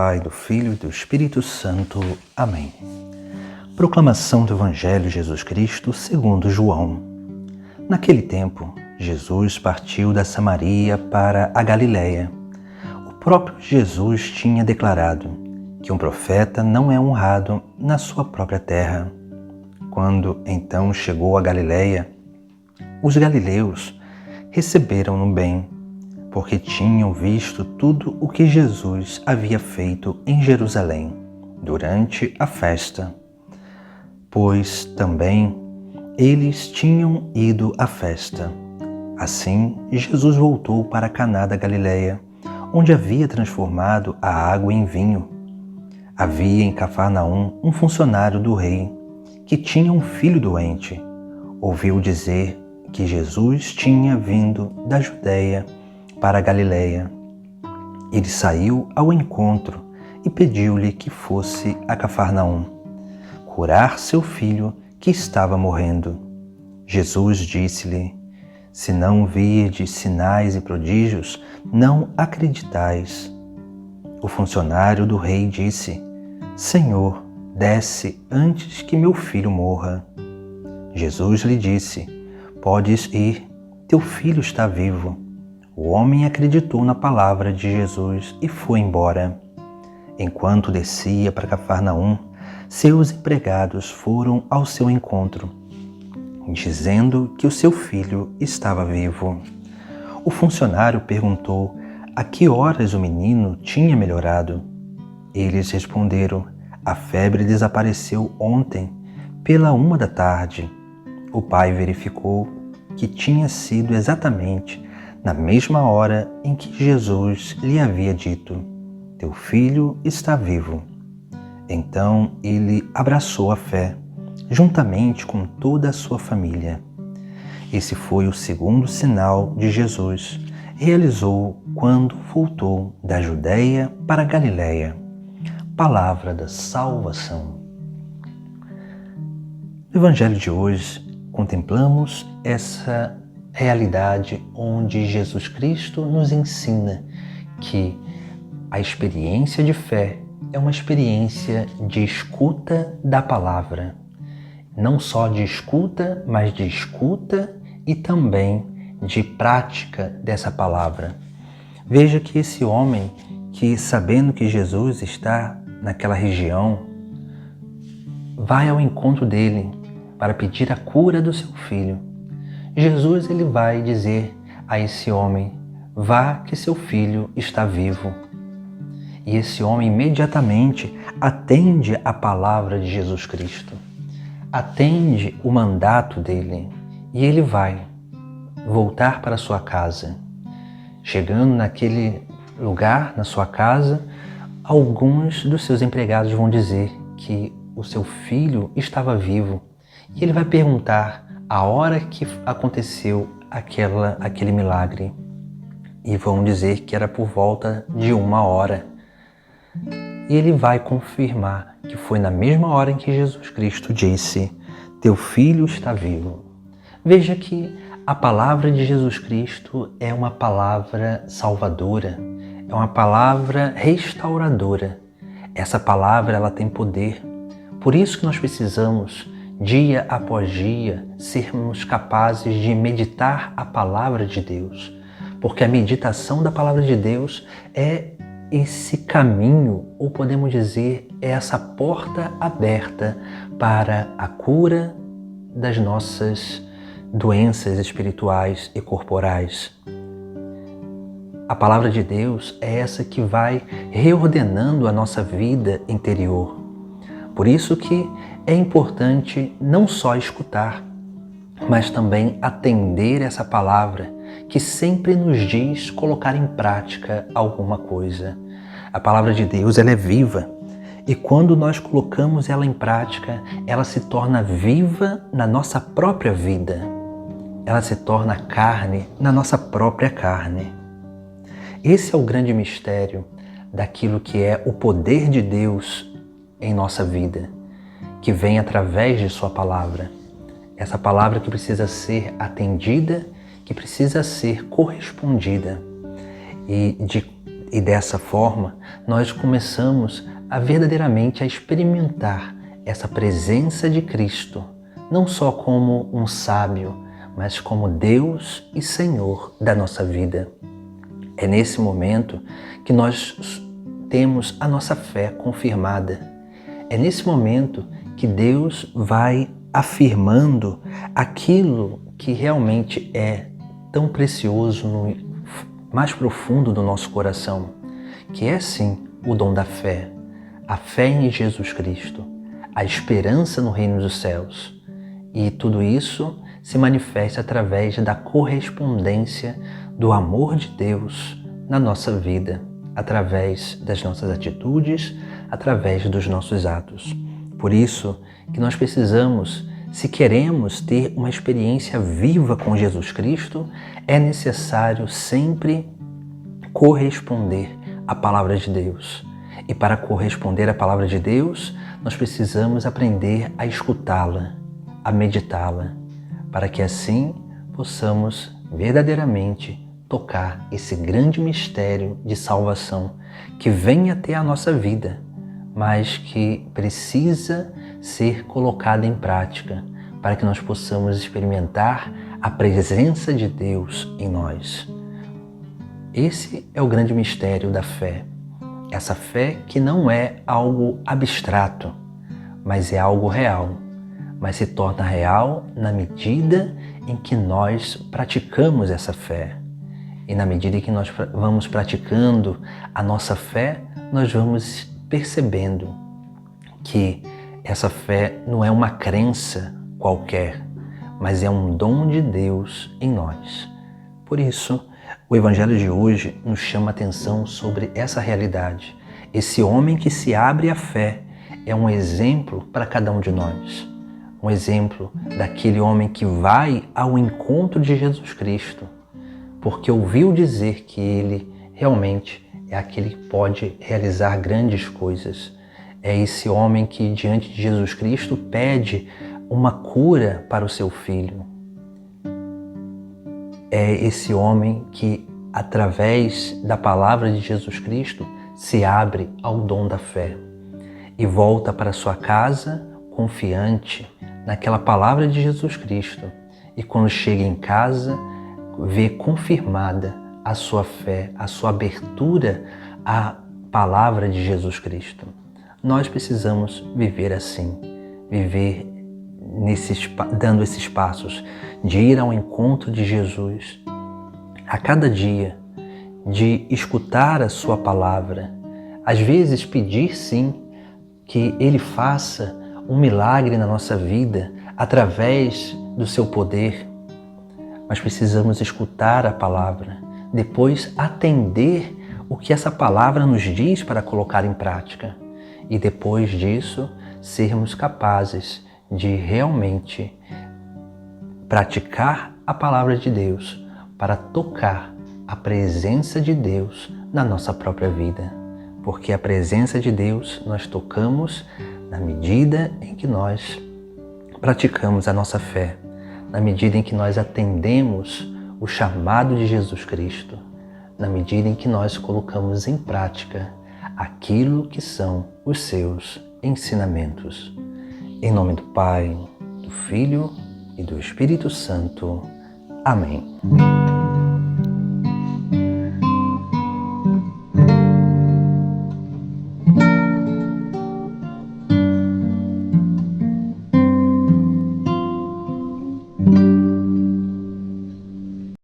Pai, do Filho e do Espírito Santo. Amém. Proclamação do Evangelho de Jesus Cristo segundo João. Naquele tempo, Jesus partiu da Samaria para a Galiléia. O próprio Jesus tinha declarado que um profeta não é honrado na sua própria terra. Quando então chegou a Galiléia, os galileus receberam-no bem, porque tinham visto tudo o que Jesus havia feito em Jerusalém durante a festa, pois também eles tinham ido à festa. Assim, Jesus voltou para Caná da Galileia, onde havia transformado a água em vinho. Havia em Cafarnaum um funcionário do rei, que tinha um filho doente. Ouviu dizer que Jesus tinha vindo da Judéia para a Galileia. Ele saiu ao encontro e pediu-lhe que fosse a Cafarnaum curar seu filho que estava morrendo. Jesus disse-lhe: se não virdes sinais e prodígios, não acreditais. O funcionário do rei disse: Senhor, desce antes que meu filho morra. Jesus lhe disse: podes ir, teu filho está vivo. O homem acreditou na palavra de Jesus e foi embora. Enquanto descia para Cafarnaum, seus empregados foram ao seu encontro, dizendo que o seu filho estava vivo. O funcionário perguntou a que horas o menino tinha melhorado. Eles responderam: a febre desapareceu ontem, pela 1 da tarde. O pai verificou que tinha sido exatamente na mesma hora em que Jesus lhe havia dito: teu filho está vivo. Então ele abraçou a fé, juntamente com toda a sua família. Esse foi o segundo sinal de Jesus. Realizou quando voltou da Judéia para a Galiléia. Palavra da salvação. No Evangelho de hoje, contemplamos essa realidade onde Jesus Cristo nos ensina que a experiência de fé é uma experiência de escuta da palavra. Não só de escuta, mas de escuta e também de prática dessa palavra. Veja que esse homem, que sabendo que Jesus está naquela região, vai ao encontro dele para pedir a cura do seu filho. Jesus ele vai dizer a esse homem: vá que seu filho está vivo. E esse homem imediatamente atende a palavra de Jesus Cristo, atende o mandato dele e ele vai voltar para sua casa. Chegando naquele lugar, na sua casa, alguns dos seus empregados vão dizer que o seu filho estava vivo e ele vai perguntar a hora que aconteceu aquele milagre e vão dizer que era por volta de 1 hora. E ele vai confirmar que foi na mesma hora em que Jesus Cristo disse: teu filho está vivo. Veja que a palavra de Jesus Cristo é uma palavra salvadora, é uma palavra restauradora. Essa palavra ela tem poder. Por isso que nós precisamos, dia após dia, sermos capazes de meditar a palavra de Deus. Porque a meditação da palavra de Deus é esse caminho, ou podemos dizer, é essa porta aberta para a cura das nossas doenças espirituais e corporais. A palavra de Deus é essa que vai reordenando a nossa vida interior. Por isso que é importante não só escutar, mas também atender essa palavra que sempre nos diz colocar em prática alguma coisa. A palavra de Deus ela é viva e quando nós colocamos ela em prática, ela se torna viva na nossa própria vida. Ela se torna carne na nossa própria carne. Esse é o grande mistério daquilo que é o poder de Deus em nossa vida, que vem através de sua palavra. Essa palavra que precisa ser atendida, que precisa ser correspondida. E E dessa forma, nós começamos a verdadeiramente a experimentar essa presença de Cristo, não só como um sábio, mas como Deus e Senhor da nossa vida. É nesse momento que nós temos a nossa fé confirmada. É nesse momento que Deus vai afirmando aquilo que realmente é tão precioso no mais profundo do nosso coração, que é sim o dom da fé, a fé em Jesus Cristo, a esperança no reino dos céus. E tudo isso se manifesta através da correspondência do amor de Deus na nossa vida, através das nossas atitudes, através dos nossos atos. Por isso que nós precisamos, se queremos ter uma experiência viva com Jesus Cristo, é necessário sempre corresponder à palavra de Deus. E para corresponder à palavra de Deus, nós precisamos aprender a escutá-la, a meditá-la, para que assim possamos verdadeiramente tocar esse grande mistério de salvação que vem até a nossa vida, mas que precisa ser colocado em prática para que nós possamos experimentar a presença de Deus em nós. Esse é o grande mistério da fé. Essa fé que não é algo abstrato, mas é algo real, mas se torna real na medida em que nós praticamos essa fé. E na medida em que nós vamos praticando a nossa fé, nós vamos percebendo que essa fé não é uma crença qualquer, mas é um dom de Deus em nós. Por isso, o Evangelho de hoje nos chama a atenção sobre essa realidade. Esse homem que se abre à fé é um exemplo para cada um de nós. Um exemplo daquele homem que vai ao encontro de Jesus Cristo, porque ouviu dizer que ele realmente é aquele que pode realizar grandes coisas. É esse homem que, diante de Jesus Cristo, pede uma cura para o seu filho. É esse homem que, através da palavra de Jesus Cristo, se abre ao dom da fé e volta para sua casa confiante naquela palavra de Jesus Cristo. E quando chega em casa, vê confirmada a sua fé, a sua abertura à palavra de Jesus Cristo. Nós precisamos viver assim, viver dando esses passos, de ir ao encontro de Jesus a cada dia, de escutar a sua palavra, às vezes pedir sim que Ele faça um milagre na nossa vida através do seu poder, mas precisamos escutar a palavra, depois atender o que essa palavra nos diz para colocar em prática e depois disso sermos capazes de realmente praticar a palavra de Deus para tocar a presença de Deus na nossa própria vida. Porque a presença de Deus nós tocamos na medida em que nós praticamos a nossa fé, na medida em que nós atendemos o chamado de Jesus Cristo, na medida em que nós colocamos em prática aquilo que são os seus ensinamentos. Em nome do Pai, do Filho e do Espírito Santo. Amém.